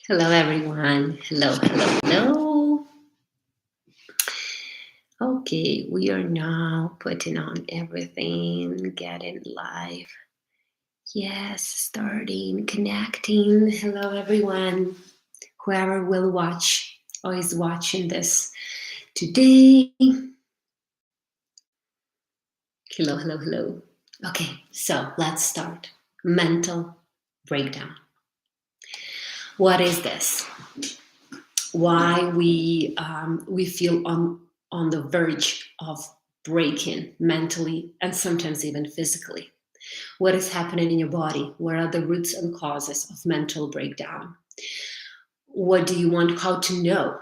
Hello, everyone. Hello, hello, hello. Okay, we are now putting on everything, getting live. Yes, starting, connecting. Hello, everyone. Whoever will watch or is watching this today. Hello, hello, hello. Okay, so let's start. Mental breakdown. What is this? Why we feel on the verge of breaking mentally and sometimes even physically. What is happening in your body? What are the roots and causes of mental breakdown? What do you want? How to know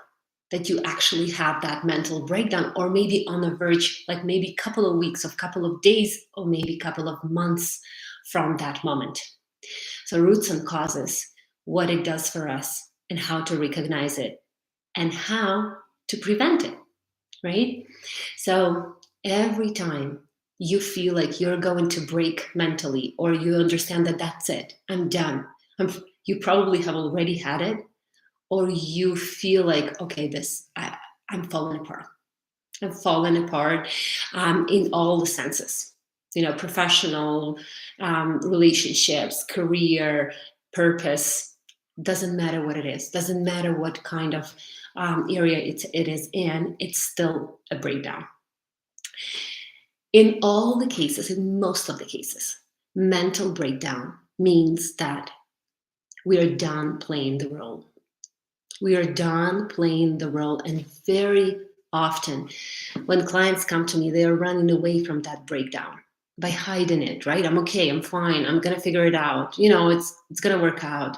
that you actually have that mental breakdown, or maybe on the verge, like maybe a couple of weeks, of couple of days, or maybe a couple of months from that moment. So roots and causes, what it does for us and how to recognize it and how to prevent it, right? So every time you feel like you're going to break mentally, or you understand that that's it, I'm done, you probably have already had it, or you feel like, okay, I'm falling apart. I'm falling apart in all the senses, professional, relationships, career, purpose. Doesn't matter what it is. Doesn't matter what kind of area it is in. It's still a breakdown. In all the cases, in most of the cases, mental breakdown means that we are done playing the role. We are done playing the role, and very often when clients come to me, they are running away from that breakdown by hiding it, right? I'm okay, I'm fine, I'm gonna figure it out, it's gonna work out.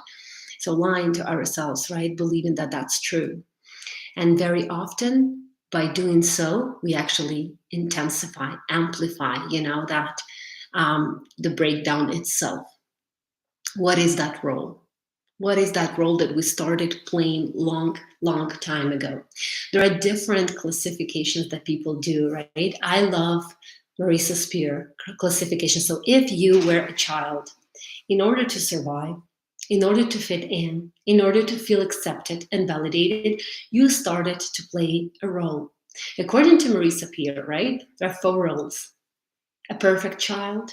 So lying to ourselves, right? Believing that that's true. And very often by doing so, we actually intensify, amplify, that the breakdown itself. What is that role? What is that role that we started playing long time ago? There are different classifications that people do, right? I love Marisa Spear classification. So if you were a child, in order to survive, in order to fit in order to feel accepted and validated, you started to play a role. According to Marisa Peer, right? There are 4 roles. A perfect child,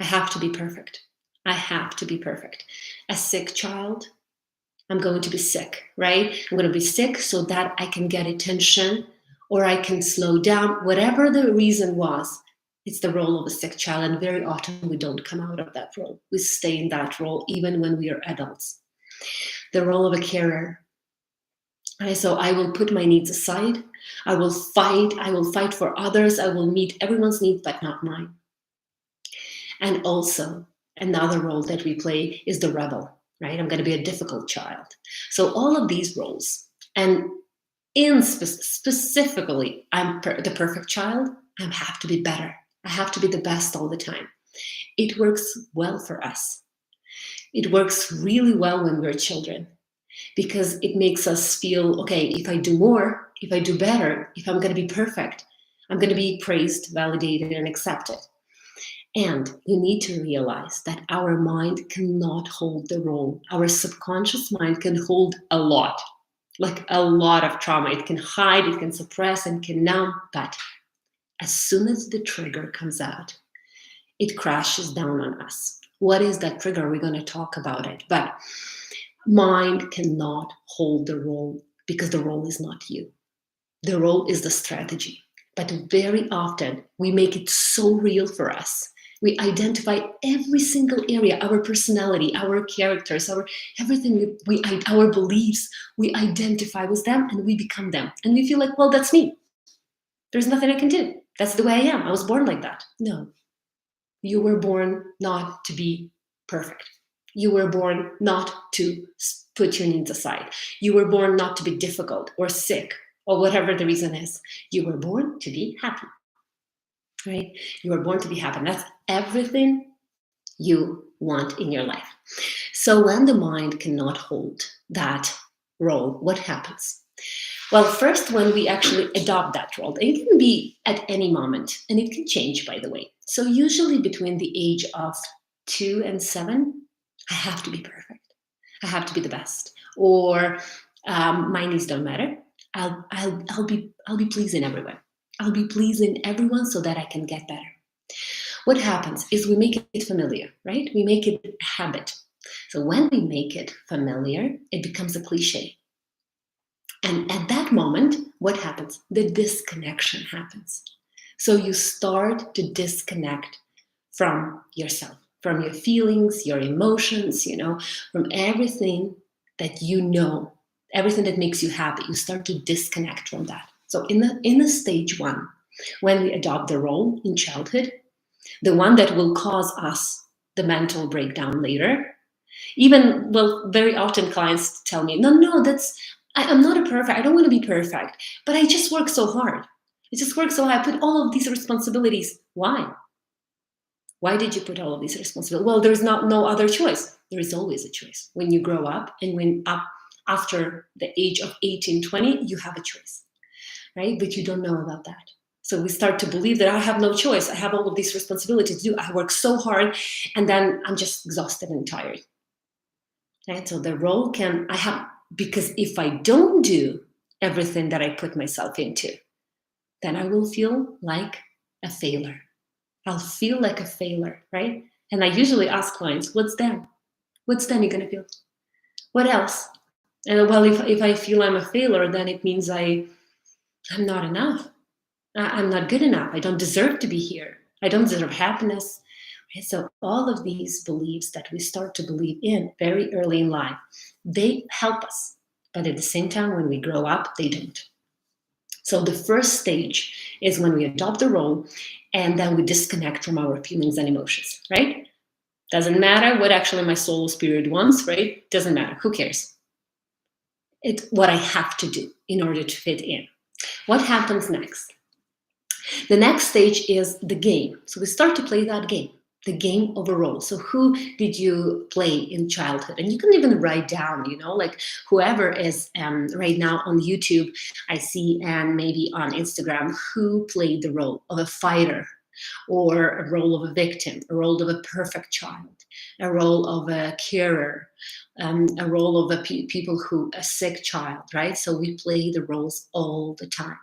I have to be perfect. I have to be perfect. A sick child, I'm going to be sick, right? I'm going to be sick so that I can get attention or I can slow down. Whatever the reason was, it's the role of a sick child. And very often we don't come out of that role. We stay in that role even when we are adults. The role of a carer. And so I will put my needs aside. I will fight for others. I will meet everyone's needs, but not mine. And also, another role that we play is the rebel, right? I'm going to be a difficult child. So all of these roles, and specifically, I'm the perfect child. I have to be better. I have to be the best all the time. It works well for us. It works really well when we're children, because it makes us feel, okay, if I do more, if I do better, if I'm going to be perfect, I'm going to be praised, validated, and accepted. And you need to realize that our mind cannot hold the role. Our subconscious mind can hold a lot, like a lot of trauma. It can hide, it can suppress, and can numb. But as soon as the trigger comes out, it crashes down on us. What is that trigger? We're going to talk about it. But mind cannot hold the role, because the role is not you. The role is the strategy. But very often we make it so real for us. We identify every single area, our personality, our characters, our everything, our beliefs, we identify with them and we become them. And we feel like, well, that's me. There's nothing I can do. That's the way I am. I was born like that. No, you were born not to be perfect. You were born not to put your needs aside. You were born not to be difficult or sick or whatever the reason is. You were born to be happy. Right? You were born to be happy. That's everything you want in your life. So when the mind cannot hold that role, what happens? Well, first, when we actually adopt that role, it can be at any moment, and it can change, by the way. So usually between the age of 2 and 7, I have to be perfect. I have to be the best. Or my needs don't matter. I'll be pleasing everyone. I'll be pleasing everyone so that I can get better. What happens is we make it familiar, right? We make it a habit. So when we make it familiar, it becomes a cliche. And at that moment, what happens? The disconnection happens. So you start to disconnect from yourself, from your feelings, your emotions, from everything that everything that makes you happy. You start to disconnect from that. So in the stage 1, when we adopt the role in childhood, the one that will cause us the mental breakdown later, very often clients tell me, no, I'm not I don't want to be perfect, but I just work so hard. I just work so hard. I put all of these responsibilities. Why? Why did you put all of these responsibilities? Well, there's no other choice. There is always a choice. When you grow up and when after the age of 18, 20, you have a choice, right? But you don't know about that. So we start to believe that I have no choice. I have all of these responsibilities to do. I work so hard and then I'm just exhausted and tired. Right? So the role because if I don't do everything that I put myself into, then I will feel like a failure. I'll feel like a failure, right? And I usually ask clients, what's then? What's then you're going to feel? What else? And well, if I feel I'm a failure, then it means I'm not enough. I'm not good enough. I don't deserve to be here. I don't deserve happiness. Right? So all of these beliefs that we start to believe in very early in life, they help us. But at the same time, when we grow up, they don't. So the first stage is when we adopt the role and then we disconnect from our feelings and emotions, right? Doesn't matter what actually my soul or spirit wants, right? Doesn't matter. Who cares? It's what I have to do in order to fit in. What happens next? The next stage is the game. So we start to play that game, the game of a role. So who did you play in childhood? And you can even write down, like whoever is right now on YouTube, I see, and maybe on Instagram, who played the role of a fighter or a role of a victim, a role of a perfect child, a role of a carer, a role of a sick child, right? So we play the roles all the time.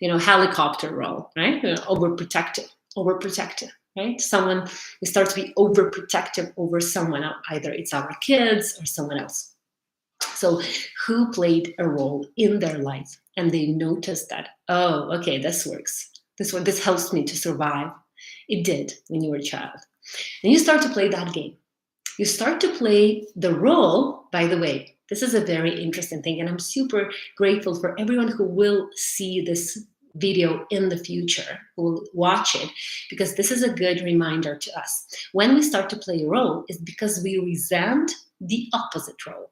Helicopter role, right? Overprotective, right? We start to be overprotective over someone, either it's our kids or someone else. So who played a role in their life and they noticed that, oh, okay, this works. This helps me to survive. It did when you were a child. And you start to play that game. You start to play the role, by the way. This is a very interesting thing, and I'm super grateful for everyone who will see this video in the future, who will watch it, because this is a good reminder to us. When we start to play a role, it's because we resent the opposite role.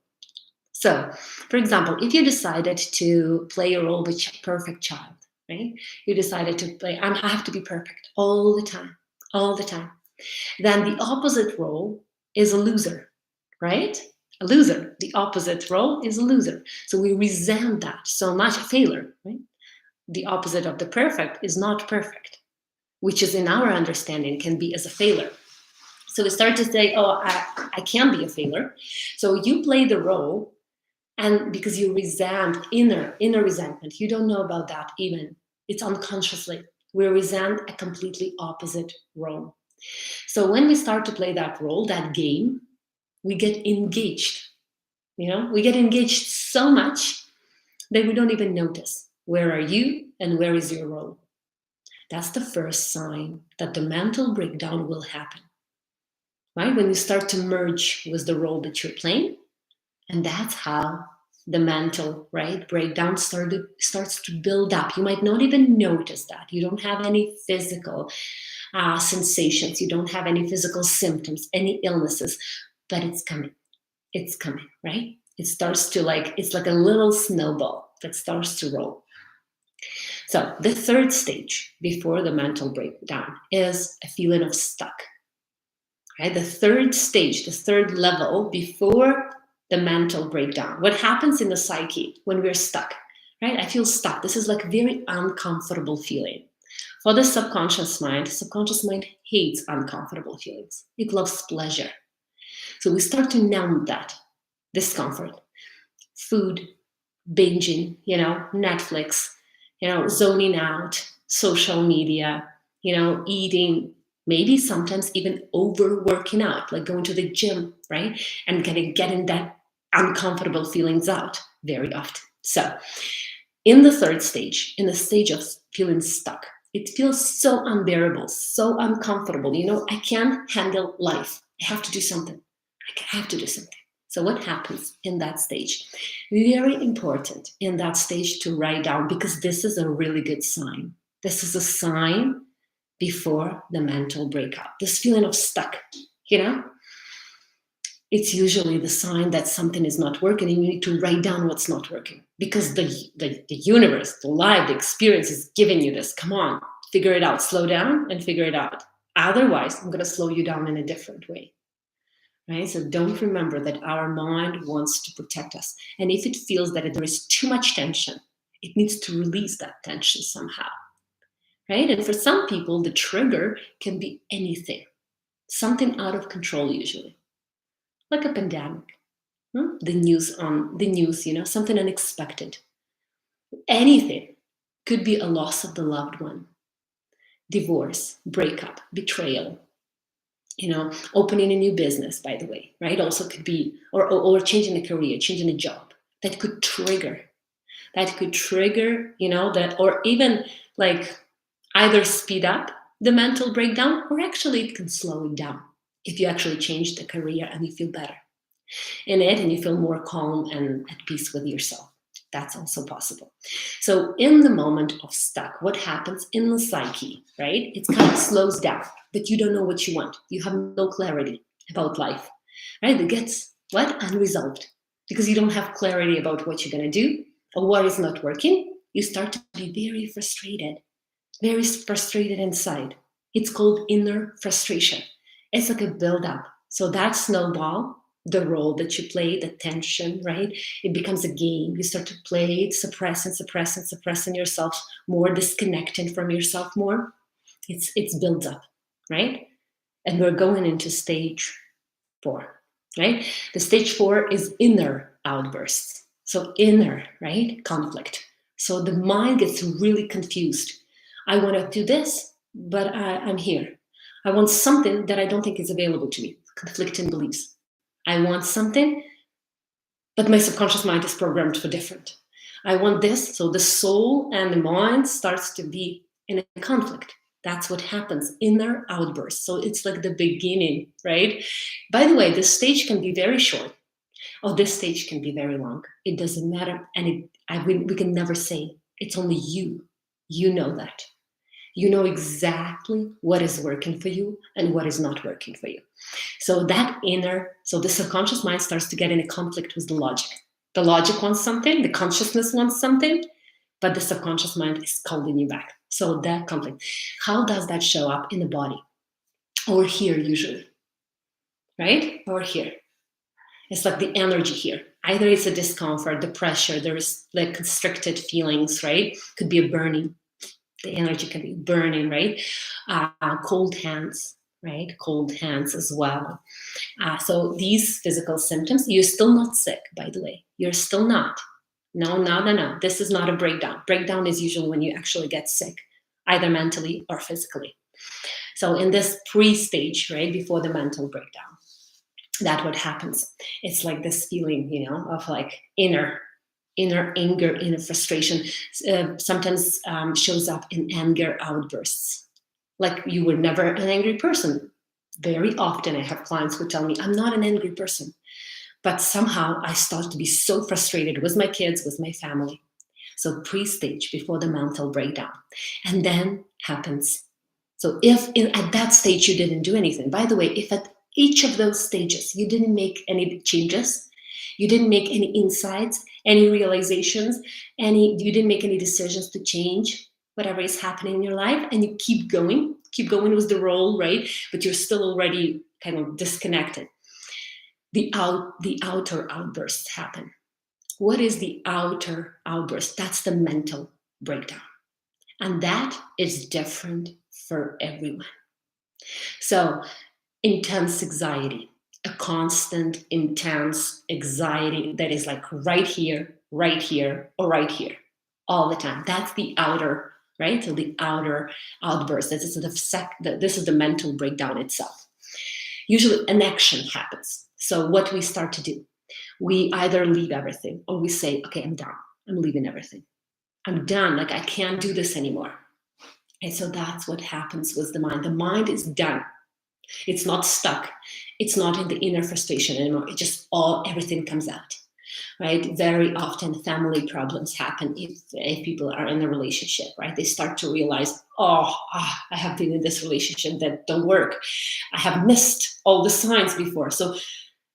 So, for example, if you decided to play a role with a perfect child, right? You decided to play, I have to be perfect all the time. Then the opposite role is a loser, right? A loser. The opposite role is a loser. So we resent that so much. A failure, right? The opposite of the perfect is not perfect, which is in our understanding can be as a failure. So we start to say, oh, I can be a failure. So you play the role, and because you resent inner resentment, you don't know about that even. It's unconsciously. We resent a completely opposite role. So when we start to play that role, that game, we get engaged. We get engaged so much that we don't even notice. Where are you and where is your role? That's the first sign that the mental breakdown will happen. Right? When you start to merge with the role that you're playing, and that's how the mental breakdown starts to build up. You might not even notice that. You don't have any physical sensations. You don't have any physical symptoms, any illnesses, but it's coming. It's coming, right? It starts to it's like a little snowball that starts to roll. So the third stage before the mental breakdown is a feeling of stuck. Right? The third stage, the third level before the mental breakdown. What happens in the psyche when we're stuck? Right? I feel stuck. This is like a very uncomfortable feeling. For the subconscious mind hates uncomfortable feelings. It loves pleasure. So we start to numb that. discomfort, food, binging, Netflix, zoning out, social media, eating, maybe sometimes even overworking out, like going to the gym, right? And getting that uncomfortable feelings out very often. So in the third stage, in the stage of feeling stuck, it feels so unbearable, so uncomfortable. I can't handle life. I have to do something. I have to do something. So what happens in that stage? Very important in that stage to write down, because this is a really good sign. This is a sign before the mental breakout. This feeling of stuck, it's usually the sign that something is not working, and you need to write down what's not working, because the universe, the life, the experience is giving you this. Come on, figure it out. Slow down and figure it out. Otherwise, I'm going to slow you down in a different way. Right? So don't remember that our mind wants to protect us. And if it feels that there is too much tension, it needs to release that tension somehow. Right? And for some people, the trigger can be anything, something out of control usually, like a pandemic, the news, something unexpected. Anything. Could be a loss of the loved one, divorce, breakup, betrayal, opening a new business, by the way, right? Also could be, or changing a career, changing a job. That could trigger, that, or even like either speed up the mental breakdown, or actually it can slow it down if you actually change the career and you feel better in it and you feel more calm and at peace with yourself. That's also possible. So in the moment of stuck, what happens in the psyche, right? It kind of slows down, but you don't know what you want. You have no clarity about life, right? It gets unresolved, because you don't have clarity about what you're going to do or what is not working. You start to be very frustrated inside. It's called inner frustration. It's like a buildup. So that snowball, the role that you play, the tension, right? It becomes a game. You start to play it, suppressing yourself more, disconnecting from yourself more. It's built up, right? And we're going into stage 4, right? The stage 4 is inner outbursts. So inner, right? Conflict. So the mind gets really confused. I want to do this, but I'm here. I want something that I don't think is available to me. Conflicting beliefs. I want something, but my subconscious mind is programmed for different. I want this, so the soul and the mind starts to be in a conflict. That's what happens, inner outbursts. So it's like the beginning, right? By the way, this stage can be very short, or this stage can be very long. It doesn't matter, and we can never say. It's only you. You know that. You know exactly what is working for you and what is not working for you. So the subconscious mind starts to get in a conflict with the logic. The logic wants something, the consciousness wants something, but the subconscious mind is calling you back. So that conflict, how does that show up in the body? Or here usually, right? Or here. It's like the energy here. Either it's a discomfort, the pressure, there is like constricted feelings, right? Could be a burning. The energy can be burning, right? Cold hands, right? Cold hands as well. So these physical symptoms, you're still not sick, by the way. You're still not. No. This is not a breakdown. Breakdown is usually when you actually get sick, either mentally or physically. So in this pre-stage, right, before the mental breakdown, that's what happens. It's like this feeling, of like inner anger, inner frustration, sometimes shows up in anger outbursts. Like you were never an angry person. Very often I have clients who tell me, I'm not an angry person, but somehow I start to be so frustrated with my kids, with my family. So pre-stage, before the mental breakdown. And then happens. So if at that stage you didn't do anything, by the way, if at each of those stages you didn't make any changes, you didn't make any insights, any realizations, you didn't make any decisions to change whatever is happening in your life, and you keep going with the role, right? But you're still already kind of disconnected. The outer outbursts happen. What is the outer outburst? That's the mental breakdown. And that is different for everyone. So intense anxiety, a constant, intense anxiety that is like right here, or right here, all the time. That's the outer, right? So the outer outburst. This is the mental breakdown itself. Usually an action happens. So what we start to do, we either leave everything or we say, okay, I'm done. I'm leaving everything. I'm done. Like I can't do this anymore. And so that's what happens with the mind. The mind is done. It's not stuck. It's not in the inner frustration anymore. It just everything comes out, right? Very often family problems happen if people are in a relationship, right? They start to realize, I have been in this relationship that don't work. I have missed all the signs before. So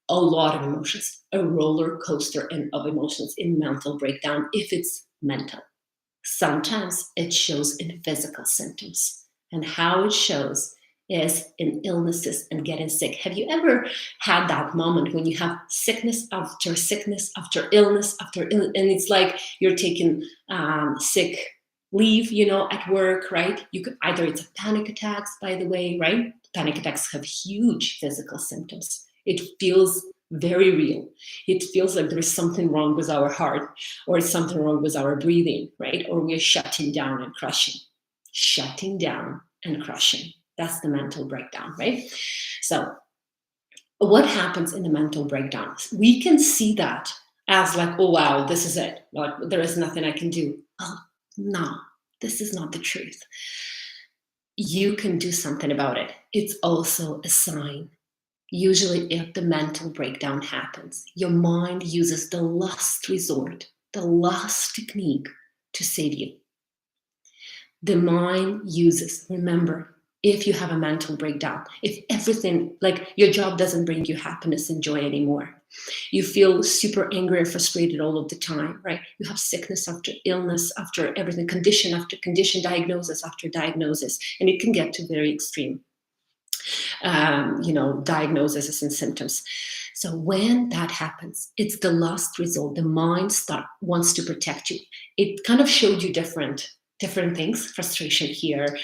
a lot of emotions, a roller coaster of emotions in mental breakdown if it's mental. Sometimes it shows in physical symptoms, and how it shows is in illnesses and getting sick. Have you ever had that moment when you have sickness after illness after illness, and it's like you're taking sick leave, at work, right? You could either, it's a panic attacks, by the way, right? Panic attacks have huge physical symptoms. It feels very real. It feels like there is something wrong with our heart, or it's something wrong with our breathing, right? Or we're shutting down and crushing. Shutting down and crushing. That's the mental breakdown, right? So what happens in the mental breakdown? We can see that as like, oh, wow, this is it. Like, there is nothing I can do. Oh, no, this is not the truth. You can do something about it. It's also a sign. Usually, if the mental breakdown happens, your mind uses the last resort, the last technique to save you. The mind uses, remember, if you have a mental breakdown, if everything, like your job doesn't bring you happiness and joy anymore, you feel super angry and frustrated all of the time, right? You have sickness after illness, after everything, condition after condition, diagnosis after diagnosis, and it can get to very extreme diagnoses and symptoms. So when that happens, it's the last result. The mind wants to protect you. It kind of showed you different things, frustration here,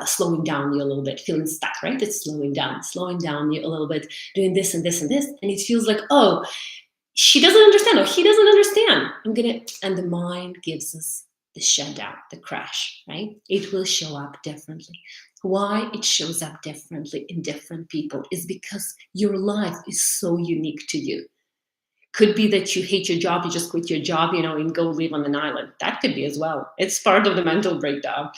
slowing down you a little bit, feeling stuck, right? It's slowing down you a little bit, doing this and this and this. And it feels like, oh, she doesn't understand, or he doesn't understand. And the mind gives us the shutdown, the crash, right? It will show up differently. Why it shows up differently in different people is because your life is so unique to you. Could be that you hate your job, you just quit your job, and go live on an island. That could be as well. It's part of the mental breakdown.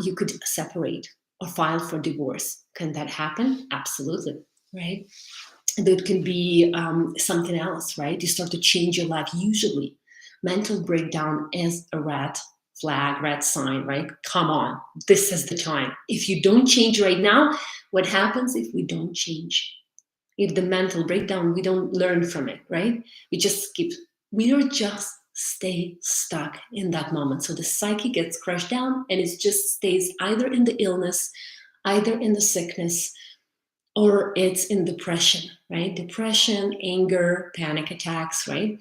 You could separate or file for divorce. Can that happen? Absolutely, right? That can be something else, right? You start to change your life. Usually, mental breakdown is a red flag, red sign, right? Come on, this is the time. If you don't change right now, what happens if we don't change? If the mental breakdown, we don't learn from it, right? We just stay stuck in that moment. So the psyche gets crushed down and it just stays either in the illness, either in the sickness, or it's in depression, right? Depression, anger, panic attacks, right?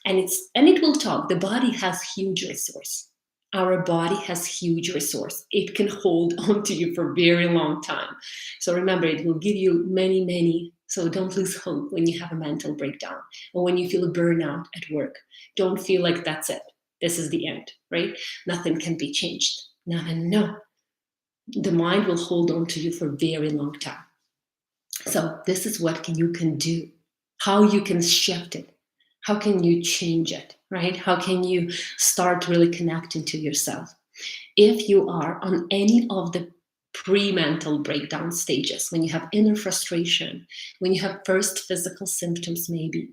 And it will talk. The body has huge resource. Our body has huge resource. It can hold on to you for a very long time. So remember, it will give you many. So don't lose hope when you have a mental breakdown or when you feel a burnout at work. Don't feel like that's it. This is the end, right? Nothing can be changed. No. The mind will hold on to you for a very long time. So this is what you can do, how you can shift it, how can you change it, right? How can you start really connecting to yourself? If you are on any of the pre-mental breakdown stages, when you have inner frustration, when you have first physical symptoms maybe,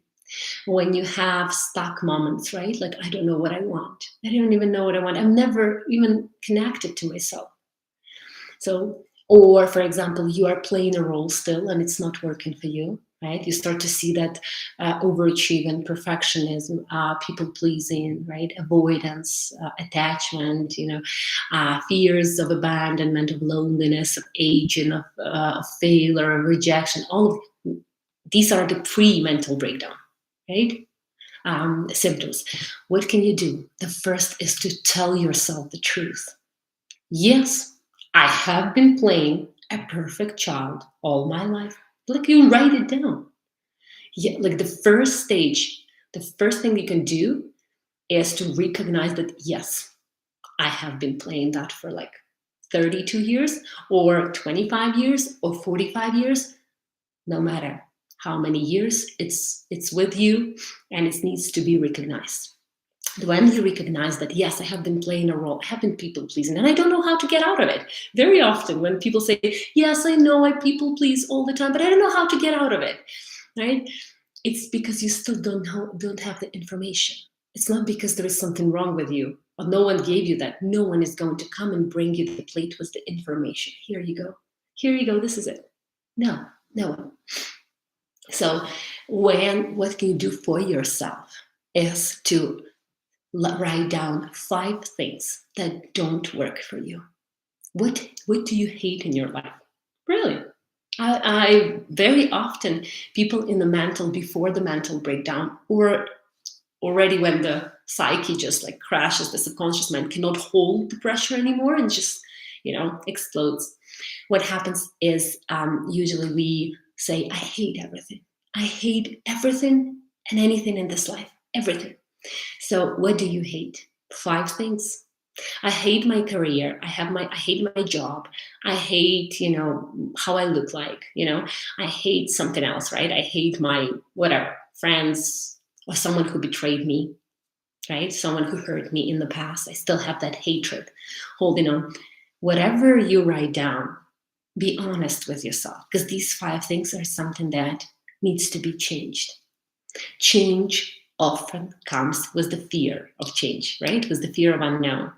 when you have stuck moments, right? Like, I don't know what I want. I don't even know what I want. I'm never even connected to myself. So, or for example, you are playing a role still and it's not working for you, right? You start to see that overachieving, perfectionism, people pleasing, right? Avoidance, attachment, fears of abandonment, of loneliness, of aging, of failure, of rejection. All of these are the pre-mental breakdown, right? Symptoms. What can you do? The first is to tell yourself the truth. Yes, I have been playing a perfect child all my life. Like you write it down. Yeah, like the first stage, the first thing you can do is to recognize that, yes, I have been playing that for like 32 years or 25 years or 45 years, no matter how many years it's with you, and it needs to be recognized. When you recognize that, yes, I have been playing a role, I have been people pleasing, and I don't know how to get out of it. Very often when people say, yes, I know I people please all the time, but I don't know how to get out of it, right? It's because you still don't have the information. It's not because there is something wrong with you or no one gave you that. No one is going to come and bring you the plate with the information. Here you go. Here you go. This is it. No, no one. So what can you do for yourself is to write down 5 things that don't work for you. What do you hate in your life? Really? I very often, people in the before the mental breakdown, or already when the psyche just like crashes, the subconscious mind cannot hold the pressure anymore and just, explodes. What happens is usually we say, I hate everything. I hate everything and anything in this life, everything. So what do you hate? 5 things. I hate my career. I hate my job. I hate, how I look like, I hate something else, right? I hate my whatever, friends or someone who betrayed me, right? Someone who hurt me in the past. I still have that hatred holding on. Whatever you write down, be honest with yourself, because these 5 things are something that needs to be changed. Change often comes with the fear of change, right? With the fear of unknown.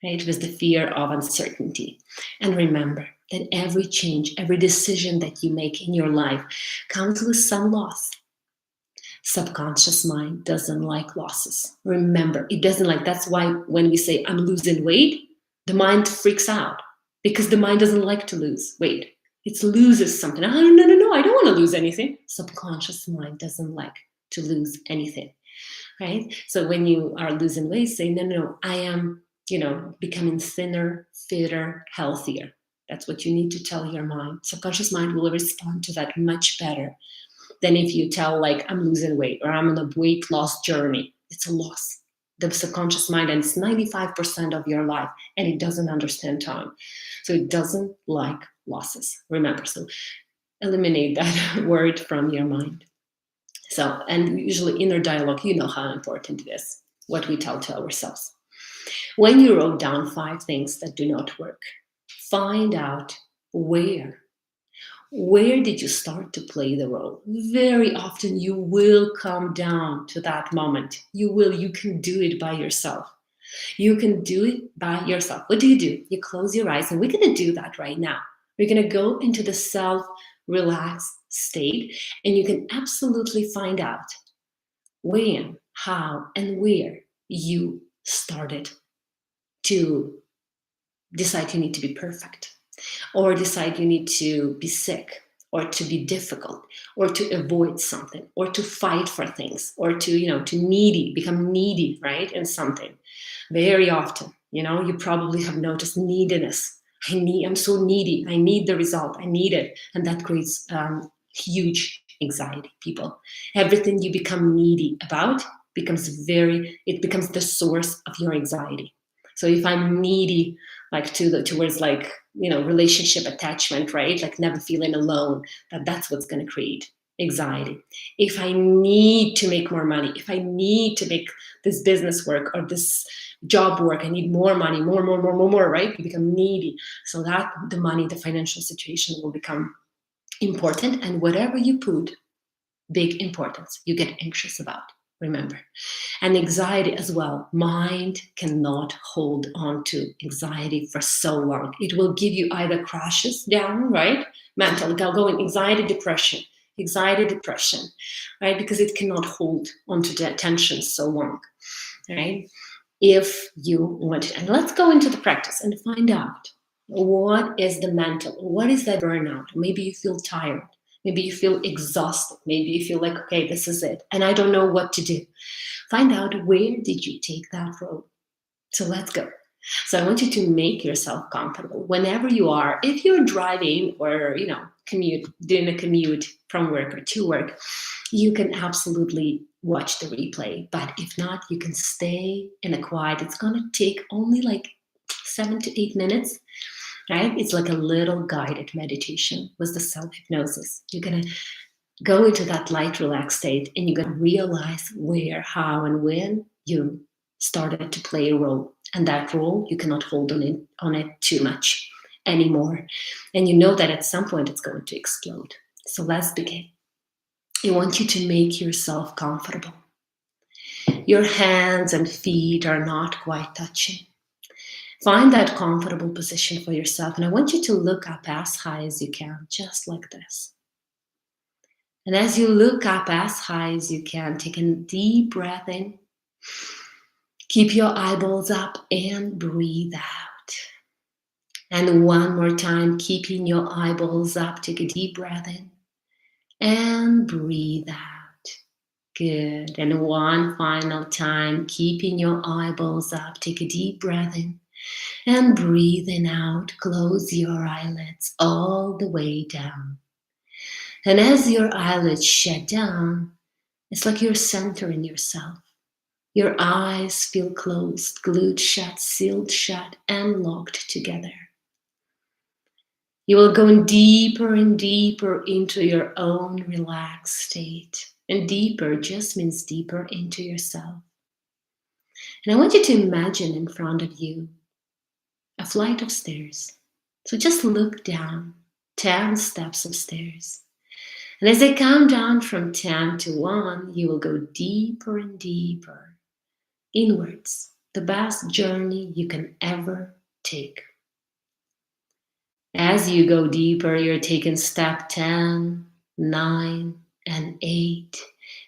Right? With the fear of uncertainty. And remember that every change, every decision that you make in your life comes with some loss. Subconscious mind doesn't like losses. Remember, it doesn't like, that's why when we say I'm losing weight, the mind freaks out because the mind doesn't like to lose weight. It loses something. Oh, no, I don't want to lose anything. Subconscious mind doesn't like to lose anything, right? So when you are losing weight, say, no, I am becoming thinner, fitter, healthier. That's what you need to tell your mind. Subconscious mind will respond to that much better than if you tell like I'm losing weight or I'm on a weight loss journey. It's a loss. The subconscious mind, and it's 95% of your life, and it doesn't understand time. So it doesn't like losses. Remember, so eliminate that word from your mind. So, and usually inner dialogue, you know how important it is, what we tell to ourselves. When you wrote down 5 things that do not work, find out where did you start to play the role? Very often you will come down to that moment. You can do it by yourself. You can do it by yourself. What do? You close your eyes, and we're going to do that right now. We're going to go into the self-relaxed state, and you can absolutely find out when, how, and where you started to decide you need to be perfect, or decide you need to be sick, or to be difficult, or to avoid something, or to fight for things, or to become needy, right, in something. Very often, you probably have noticed neediness. I'm so needy. I need the result. I need it. And that creates huge anxiety, people. Everything you become needy about becomes the source of your anxiety. So if I'm needy, like towards relationship attachment, right? Like never feeling alone, that's what's going to create anxiety. If I need to make more money, if I need to make this business work or this job work, I need more money, more, right? You become needy. So that the money, the financial situation will become important. And whatever you put big importance, you get anxious about. Remember. And anxiety as well. Mind cannot hold on to anxiety for so long. It will give you either crashes down, right? Mental, going anxiety, depression, right? Because it cannot hold onto the attention so long, right? If you want to, and let's go into the practice and find out what is the mental, what is that burnout? Maybe you feel tired. Maybe you feel exhausted. Maybe you feel like, okay, this is it. And I don't know what to do. Find out where did you take that road. So let's go. So I want you to make yourself comfortable whenever you are. If you're driving or, doing a commute from work or to work, you can absolutely watch the replay. But if not, you can stay in a quiet. It's going to take only like 7 to 8 minutes, right? It's like a little guided meditation with the self-hypnosis. You're going to go into that light, relaxed state, and you're going to realize where, how, and when you started to play a role. And that role, you cannot hold on it too much anymore. And you know that at some point it's going to explode. So let's begin. I want you to make yourself comfortable. Your hands and feet are not quite touching. Find that comfortable position for yourself. And I want you to look up as high as you can, just like this. And as you look up as high as you can, take a deep breath in. Keep your eyeballs up and breathe out. And one more time, keeping your eyeballs up, take a deep breath in and breathe out. Good. And one final time, keeping your eyeballs up, take a deep breath in and breathing out. Close your eyelids all the way down. And as your eyelids shut down, it's like you're centering yourself. Your eyes feel closed, glued shut, sealed shut, and locked together. You will go deeper and deeper into your own relaxed state. And deeper just means deeper into yourself. And I want you to imagine in front of you a flight of stairs. So just look down, 10 steps of stairs. And as I count down from 10 to 1, you will go deeper and deeper inwards, the best journey you can ever take. As you go deeper, you're taking step 10, 9, and 8.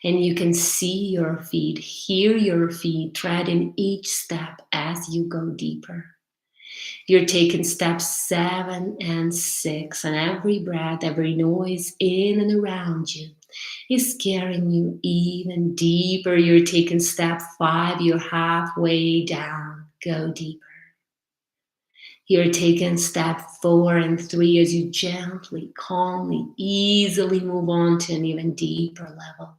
And you can see your feet, hear your feet treading each step as you go deeper. You're taking steps 7 and 6, and every breath, every noise in and around you is carrying you even deeper. You're taking step 5, you're halfway down. Go deeper. You're taking step 4 and 3 as you gently, calmly, easily move on to an even deeper level.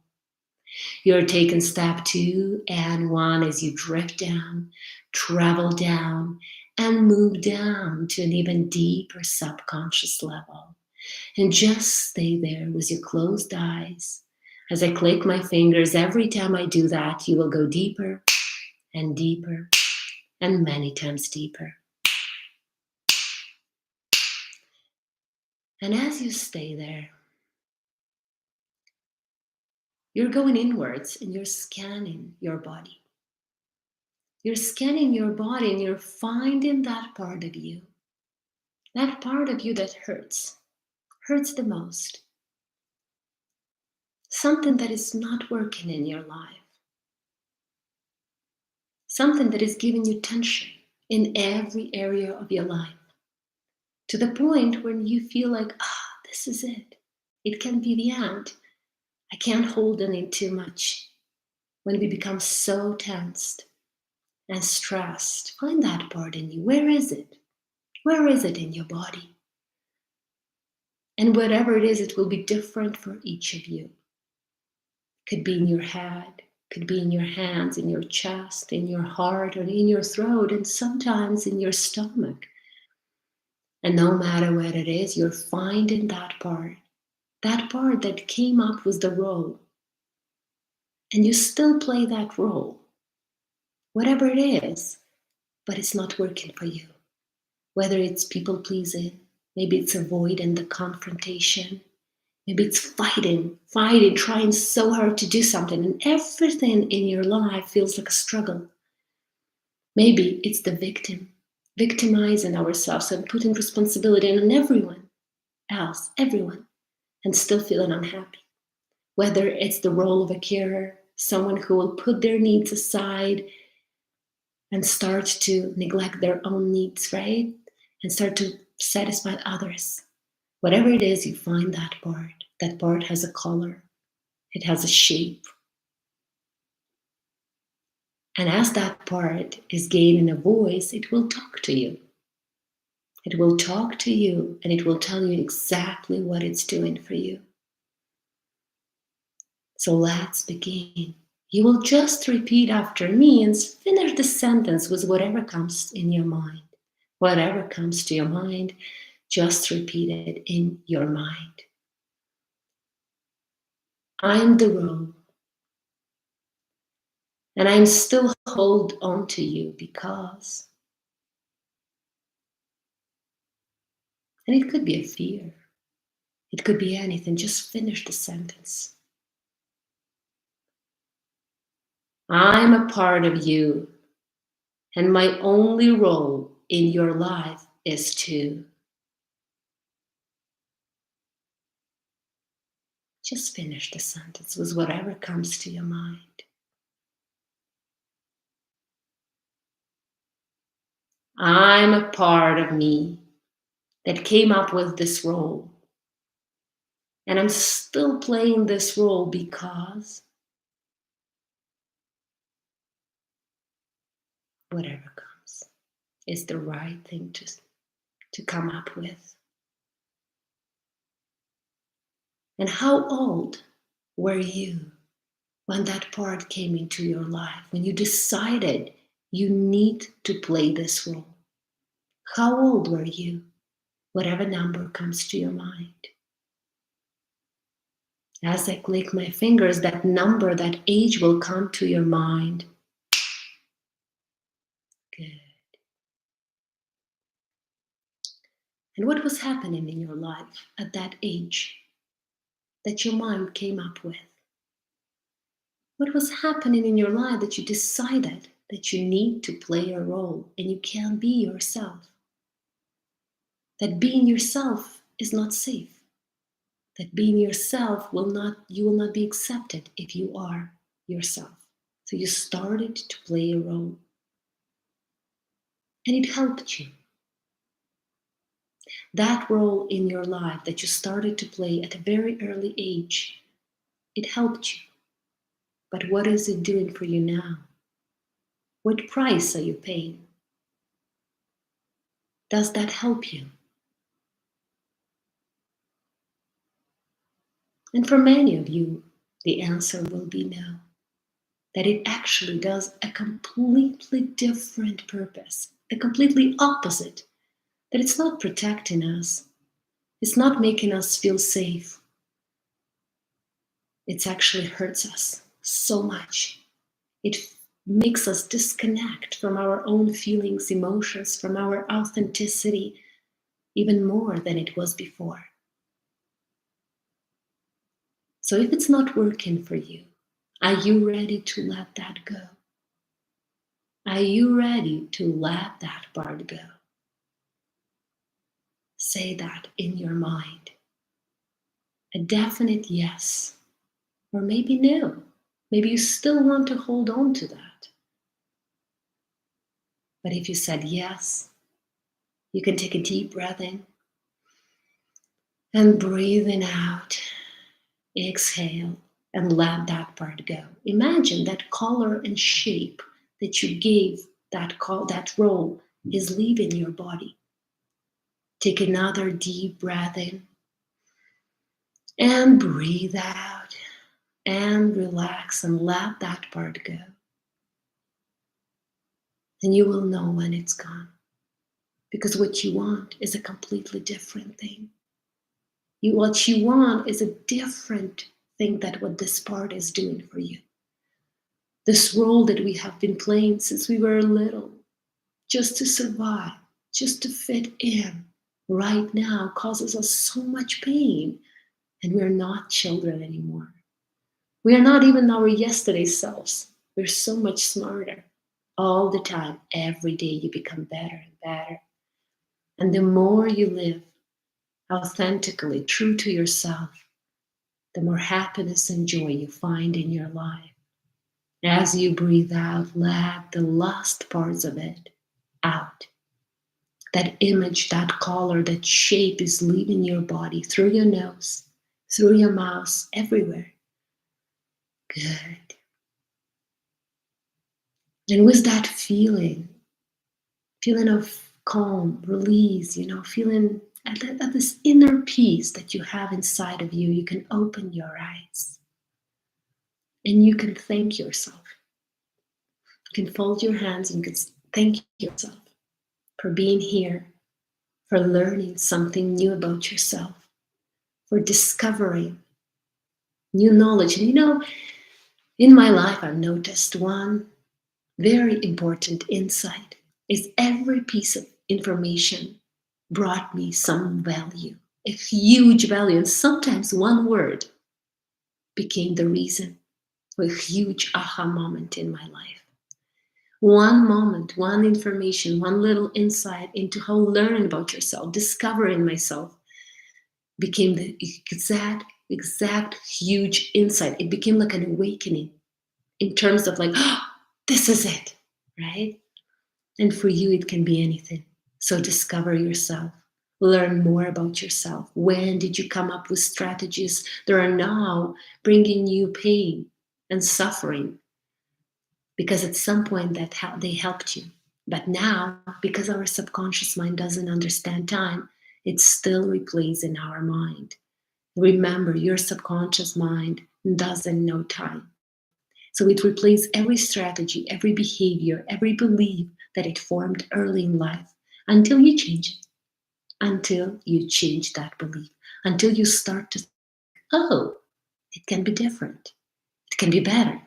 You're taking step 2 and 1 as you drift down, travel down, and move down to an even deeper subconscious level. And just stay there with your closed eyes. As I click my fingers, every time I do that, you will go deeper and deeper and many times deeper. And as you stay there, you're going inwards and you're scanning your body. You're scanning your body and you're finding that part of you that hurts the most. Something that is not working in your life. Something that is giving you tension in every area of your life. To the point when you feel like, this is it. It can be the end. I can't hold on it too much. When we become so tensed and stressed, find that part in you. Where is it? Where is it in your body? And whatever it is, it will be different for each of you. Could be in your head, could be in your hands, in your chest, in your heart, or in your throat, and sometimes in your stomach. And no matter what it is, you're finding that part that came up with the role. And you still play that role, whatever it is, but it's not working for you. Whether it's people pleasing, maybe it's avoiding the confrontation, maybe it's fighting, trying so hard to do something, and everything in your life feels like a struggle. Maybe it's the victimizing ourselves and putting responsibility on everyone else, and still feeling unhappy. Whether it's the role of a carer, someone who will put their needs aside and start to neglect their own needs, right? And start to satisfy others. Whatever it is, you find that part. That part has a color. It has a shape. And as that part is gaining a voice, it will talk to you. It will talk to you and it will tell you exactly what it's doing for you. So let's begin. You will just repeat after me and finish the sentence with whatever comes in your mind. Whatever comes to your mind, just repeat it in your mind. I'm the role, and I'm still hold on to you because, and it could be a fear. It could be anything. Just finish the sentence. I'm a part of you, and my only role in your life is to. Just finish the sentence with whatever comes to your mind. I'm a part of me that came up with this role. And I'm still playing this role because whatever comes is the right thing to come up with. And how old were you when that part came into your life, when you decided you need to play this role? How old were you? Whatever number comes to your mind. As I click my fingers, that number, that age will come to your mind. Good. And what was happening in your life at that age that your mind came up with? What was happening in your life that you decided that you need to play a role and you can't be yourself? That being yourself is not safe. That being yourself you will not be accepted if you are yourself. So you started to play a role. And it helped you. That role in your life that you started to play at a very early age, it helped you. But what is it doing for you now? What price are you paying? Does that help you? And for many of you, the answer will be no. That it actually does a completely different purpose, the completely opposite. That it's not protecting us. It's not making us feel safe. It actually hurts us so much. It makes us disconnect from our own feelings, emotions, from our authenticity, even more than it was before. So if it's not working for you, are you ready to let that go? Are you ready to let that part go? Say that in your mind. A definite yes, or maybe no. Maybe you still want to hold on to that. But if you said yes, you can take a deep breath in and breathing out. Exhale and let that part go. Imagine that color and shape that you gave that role is leaving your body. Take another deep breath in and breathe out and relax and let that part go. And you will know when it's gone. Because what you want is a completely different thing. What you want is a different thing than what this part is doing for you. This role that we have been playing since we were little, just to survive, just to fit in, right now causes us so much pain. And we're not children anymore. We are not even our yesterday selves. We're so much smarter. All the time, every day, you become better and better. And the more you live authentically, true to yourself, the more happiness and joy you find in your life. As you breathe out, let the last parts of it out. That image, that color, that shape is leaving your body through your nose, through your mouth, everywhere. Good. And with that feeling of calm, release, feeling at this inner peace that you have inside of you, you can open your eyes and you can thank yourself. You can fold your hands and you can thank yourself for being here, for learning something new about yourself, for discovering new knowledge. And in my life, I've noticed one very important insight is every piece of information brought me some value, a huge value. And sometimes one word became the reason for a huge aha moment in my life. One moment, one information, one little insight into how learning about yourself, discovering myself, became the exact huge insight. It became like an awakening in terms of like, oh, this is it, right? And for you, it can be anything. So discover yourself, learn more about yourself. When did you come up with strategies that are now bringing you pain and suffering? Because at some point they helped you. But now, because our subconscious mind doesn't understand time, it still replays in our mind. Remember, your subconscious mind doesn't know time. So it replays every strategy, every behavior, every belief that it formed early in life until you change it, until you change that belief, until you start to think, oh, it can be different, it can be better.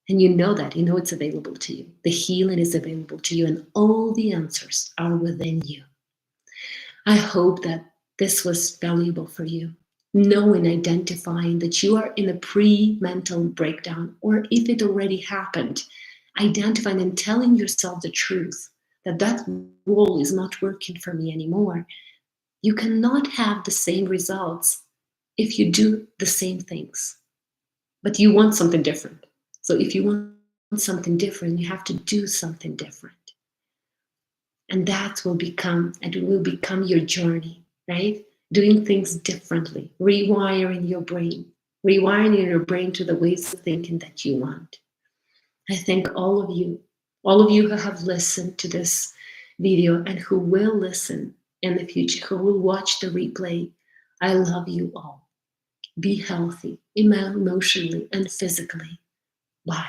And you know it's available to you. The healing is available to you, and all the answers are within you. I hope that this was valuable for you. Knowing, identifying that you are in a pre-mental breakdown, or if it already happened, identifying and telling yourself the truth that role is not working for me anymore. You cannot have the same results if you do the same things, but you want something different. So if you want something different, you have to do something different. And it will become your journey, right? Doing things differently, rewiring your brain to the ways of thinking that you want. I thank all of you who have listened to this video and who will listen in the future, who will watch the replay. I love you all. Be healthy, emotionally and physically. Bye.